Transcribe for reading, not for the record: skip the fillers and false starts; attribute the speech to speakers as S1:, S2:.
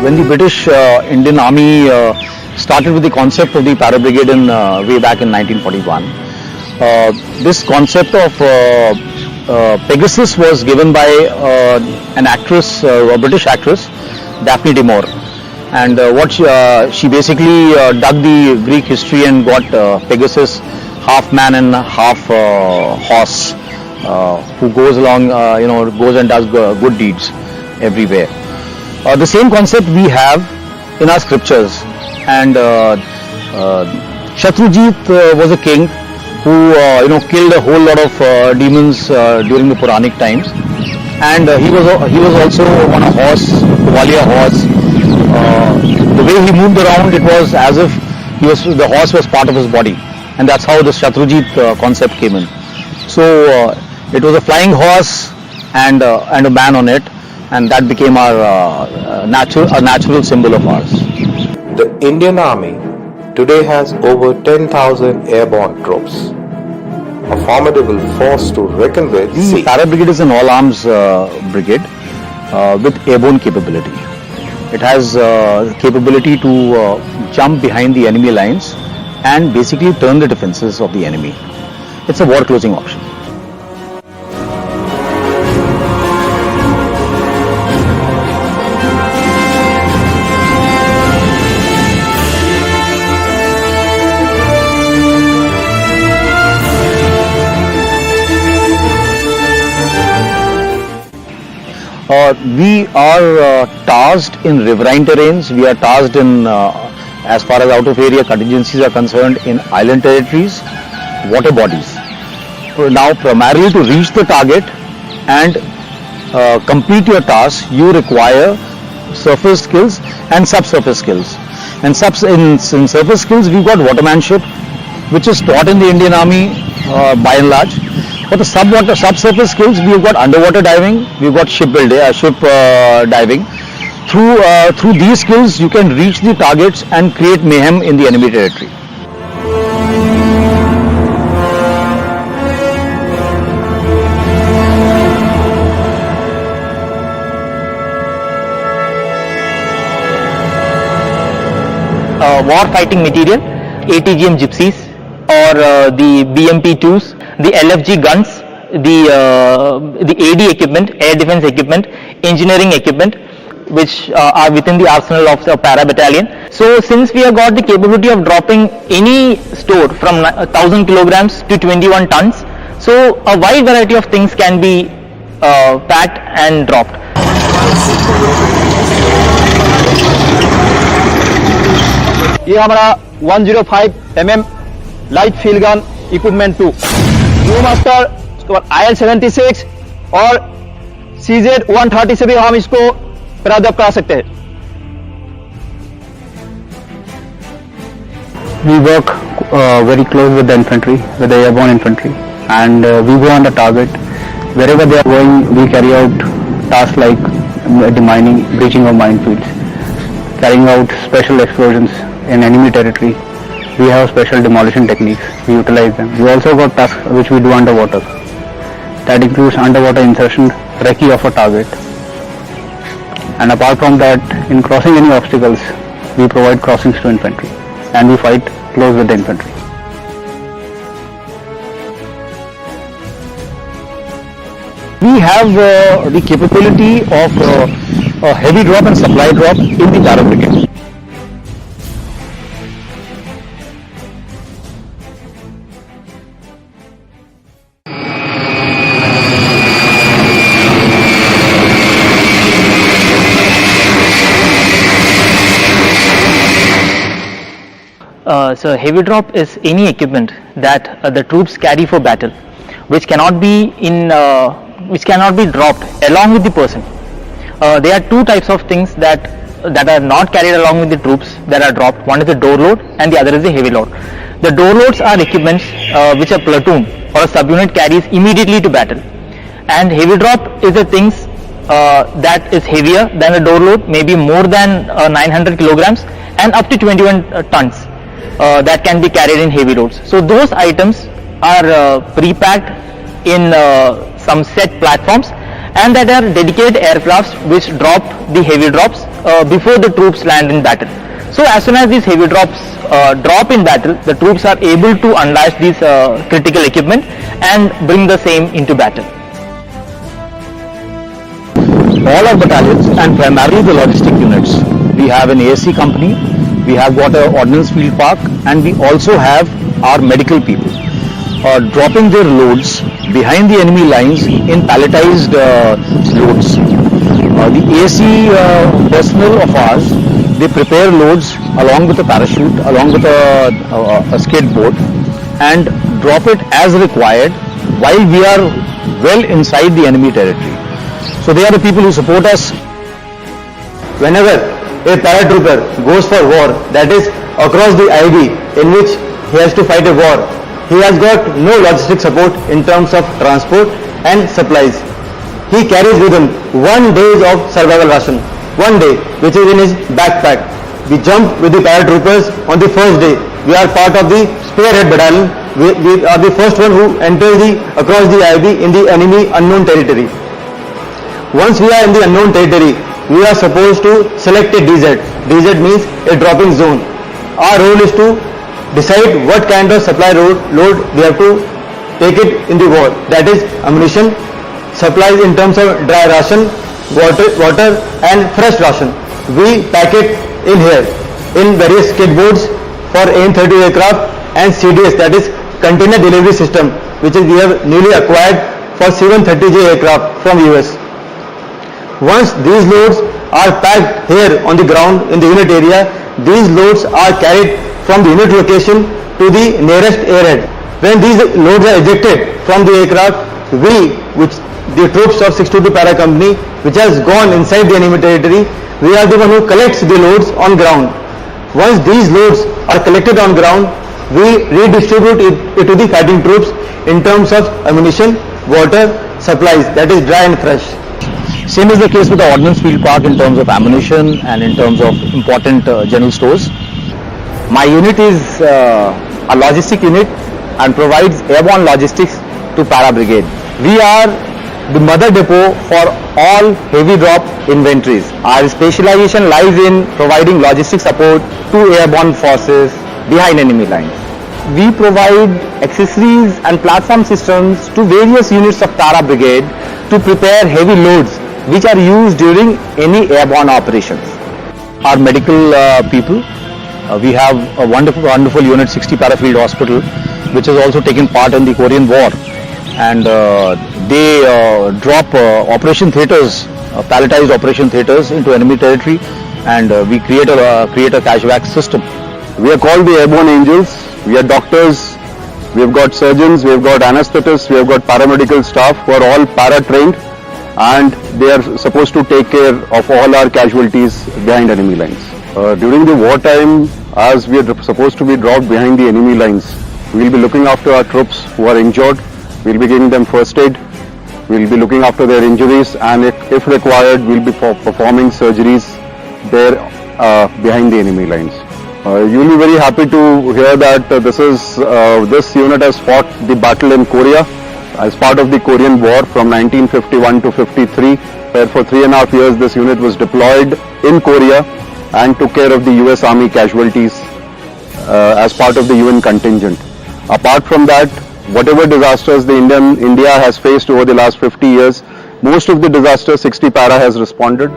S1: when the British Indian Army started with the concept of the Para Brigade in way back in 1941, this concept of Pegasus was given by an actress, a British actress, Daphne de Moore, and what she basically dug the Greek history and got Pegasus, half man and half horse, who goes along, goes and does good deeds everywhere. The same concept we have in our scriptures, and Shatrujeet was a king who killed a whole lot of demons during the Puranic times, and he was also on a horse, Kavalia horse. The way he moved around, it was as if the horse was part of his body, and that's how the Shatrujeet concept came in. So it was a flying horse and a man on it, and that became our natural symbol of ours.
S2: The Indian Army today has over 10,000 airborne troops, a formidable force to reckon with.
S1: The Para Brigade is an all-arms brigade with airborne capability. It has capability to jump behind the enemy lines and basically turn the defenses of the enemy. It's a war closing option. We are tasked in riverine terrains. We are tasked in, as far as out of area contingencies are concerned, in island territories, water bodies. Now, primarily to reach the target and complete your task, you require surface skills and subsurface skills. And in surface skills, we've got watermanship, which is taught in the Indian Army by and large. For the subsurface skills, we've got underwater diving, we've got ship diving. Through these skills, you can reach the targets and create mayhem in the enemy territory.
S3: War fighting material, ATGM gypsies, or the BMP-2s, the LFG guns, the AD equipment, air defense equipment, engineering equipment, which are within the arsenal of the Para Battalion. So since we have got the capability of dropping any store from 1000 kilograms to 21 tons, so a wide variety of things can be packed and dropped.
S4: ये हमारा 105 mm light field gun equipment 2 master, उसके बाद IL-76 और CZ-130 से भी हम इसको प्राप्त करा सकते हैं.
S5: We work very close with the infantry, with the airborne infantry, and we go on the target. Wherever they are going, we carry out tasks like demining, breaching of minefields, carrying out special explosions in enemy territory. We have special demolition techniques, we utilize them. We also got tasks which we do underwater. That includes underwater insertion, recce of a target. And apart from that, in crossing any obstacles, we provide crossings to infantry, and we fight close with the infantry.
S1: We have the capability of a heavy drop and supply drop in the Para Brigade.
S3: So heavy drop is any equipment that the troops carry for battle, which cannot be dropped along with the person. There are two types of things that are not carried along with the troops that are dropped. One is the door load and the other is the heavy load. The door loads are equipments which a platoon or a subunit carries immediately to battle, and heavy drop is the things that is heavier than a door load, maybe more than 900 kilograms and up to 21 tons that can be carried in heavy loads. So those items are pre-packed in some set platforms, and that are dedicated aircrafts which drop the heavy drops before the troops land in battle. So as soon as these heavy drops drop in battle, the troops are able to unlash these critical equipment and bring the same into battle.
S1: All our battalions, and primarily the logistic units, we have an ASC company, we have got an ordnance field park, and we also have our medical people dropping their loads behind the enemy lines in palletized loads. The ASC personnel of ours, they prepare loads along with a parachute, along with a skateboard, and drop it as required while we are well inside the enemy territory. So they are the people who support us.
S4: Whenever a paratrooper goes for war, that is across the IB, in which he has to fight a war, he has got no logistic support in terms of transport and supplies. He carries with him 1 day of survival ration, 1 day, which is in his backpack. We jump with the paratroopers on the first day. We are part of the spearhead battalion. We are the first one who enters across the IB in the enemy unknown territory. Once we are in the unknown territory, we are supposed to select a DZ. DZ means a dropping zone. Our role is to decide what kind of supply load we have to take it in the war. That is ammunition, supplies in terms of dry ration, water and fresh ration. We pack it in here in various skateboards for AN-32 aircraft and CDS, that is container delivery system, which is we have newly acquired for C-130J aircraft from US. Once these loads are packed here on the ground in the unit area, these loads are carried from the unit location to the nearest airhead. When these loads are ejected from the aircraft, the troops of 622 Para Company, which has gone inside the enemy territory, we are the one who collects the loads on ground. Once these loads are collected on ground, we redistribute it to the fighting troops in terms of ammunition, water, supplies, that is dry and fresh.
S1: Same is the case with the ordnance field park in terms of ammunition and in terms of important general stores.
S3: My unit is a logistic unit and provides airborne logistics to Para Brigade. We are the mother depot for all heavy drop inventories. Our specialization lies in providing logistic support to airborne forces behind enemy lines. We provide accessories and platform systems to various units of Para Brigade to prepare heavy loads which are used during any airborne operations.
S1: Our medical people, we have a wonderful unit, 60 Parafield Hospital, which has also taken part in the Korean War, and they drop operation theatres, palletized operation theatres into enemy territory, and we create a cashback system.
S6: We are called the Airborne Angels. We are doctors, we have got surgeons, we have got anesthetists, we have got paramedical staff who are all para-trained, and they are supposed to take care of all our casualties behind enemy lines. During the wartime, as we are supposed to be dropped behind the enemy lines, we will be looking after our troops who are injured, we will be giving them first aid, we will be looking after their injuries, and if required, we will be performing surgeries there behind the enemy lines. You will be very happy to hear that this unit has fought the battle in Korea as part of the Korean War from 1951 to 53, where for 3.5 years this unit was deployed in Korea and took care of the US Army casualties as part of the UN contingent. Apart from that, whatever disasters India has faced over the last 50 years, most of the disasters 60 Para has responded.